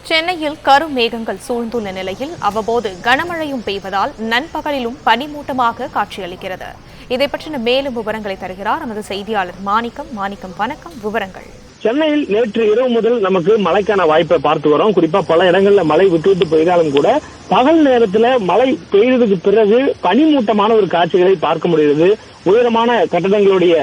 சென்னையில் கருமேகங்கள் சூழ்ந்துள்ள நிலையில் அவ்வப்போது கனமழையும் பெய்வதால் நண்பகலிலும் பனிமூட்டமாக காட்சியளிக்கிறது. இதை பற்றின மேலும் விவரங்களை தருகிறார் நமது செய்தியாளர் மாணிக்கம். வணக்கம். விவரங்கள். சென்னையில் நேற்று இரவு முதல் நமக்கு மழைக்கான வாய்ப்பை பார்த்து வரோம். குறிப்பா பல இடங்கள்ல மழை விட்டு பெய்தாலும் கூட பகல் நேரத்துல மழை பெய்ததுக்கு பிறகு பனிமூட்டமான ஒரு காட்சிகளை பார்க்க முடிகிறது. உயரமான கட்டடங்களுடைய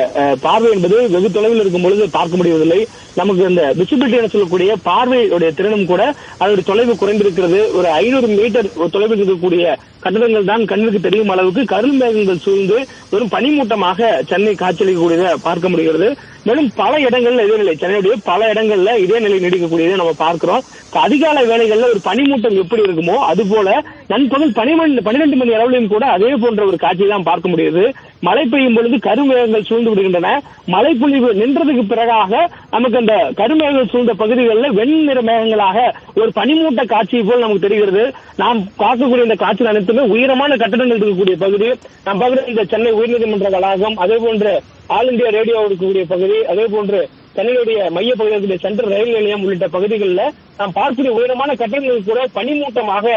பார்வை என்பது வெகு தொலைவில் இருக்கும் பொழுது பார்க்க முடிவதில்லை. நமக்கு இந்த விசிபிலிட்டி என சொல்லக்கூடிய பார்வையுடைய திறனும் கூட அதோட தொலைவு குறைந்திருக்கிறது. ஒரு 500 மீட்டர் தொலைவில் இருக்கக்கூடிய கட்டடங்கள் தான் கண்ணுக்கு தெரியும் அளவுக்கு கருமேகங்கள் சூழ்ந்து வெறும் பனிமூட்டமாக சென்னை காட்சியளிக்கக்கூடியதை பார்க்க முடிகிறது. மேலும் பல இடங்கள்ல இதே நிலை, சென்னையுடைய பல இடங்கள்ல இதே நிலை நீடிக்கக்கூடியதை நம்ம பார்க்கிறோம். அதிகாலை வேளைகள்ல ஒரு பனிமூட்டம் எப்படி இருக்குமோ அது போல நண்பகல் 12 மணி அளவிலும் கூட அதே போன்ற ஒரு காட்சியை தான் பார்க்க முடியுது. மழை பெய்யும் பொழுது கருமேகங்கள் சூழ்ந்து விடுகின்றன. மழை பொழிவு நின்றதுக்கு பிறகாக நமக்கு அந்த கருமேகங்கள் சூழ்ந்த பகுதிகளில் வெண்ணிற மேகங்களாக ஒரு பனிமூட்ட காட்சி போல் நமக்கு தெரிகிறது. நாம் பார்க்கக்கூடிய இந்த காட்சிகள் அனைத்துமே உயரமான கட்டடங்கள் இருக்கக்கூடிய பகுதி. நாம் பார்க்கிற இந்த சென்னை உயர்நீதிமன்ற வளாகம், அதே போன்று ஆல் இந்தியா ரேடியோ இருக்கக்கூடிய பகுதி, அதே போன்று சென்னையுடைய மைய பகுதியில் சென்ட்ரல் ரயில் நிலையம் உள்ளிட்ட பகுதிகளில் நாம் பார்க்கக்கூடிய உயரமான கட்டடங்கள் கூட பனிமூட்டமாக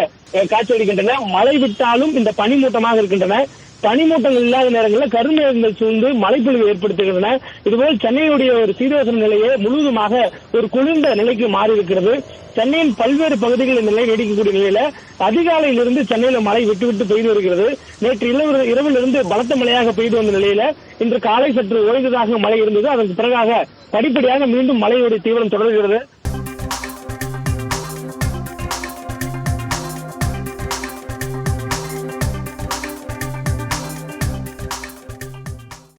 காட்சியளிக்கின்றன. மழை விட்டாலும் இந்த பனிமூட்டமாக இருக்கின்றன. பனிமூட்டங்கள் இல்லாத நேரங்களில் கருமேகங்கள் சூழ்ந்து மழைப்பொழிவு ஏற்படுத்துகின்றன. இதுபோல் சென்னையுடைய ஒரு சீதோஷண நிலையை முழுவதுமாக ஒரு குளிர்ந்த நிலைக்கு மாறி இருக்கிறது. சென்னையின் பல்வேறு பகுதிகளில் நிலை நீடிக்கக்கூடிய நிலையில அதிகாலையிலிருந்து சென்னையில மழை விட்டு பெய்து வருகிறது. நேற்று இரவிலிருந்து பலத்த மழையாக பெய்து வந்த நிலையில இன்று காலை சற்று ஓய்ந்ததாக மழை இருந்தது. அதற்கு பிறகாக படிப்படியாக மீண்டும் மழையுடைய தீவிரம் தொடர்கிறது.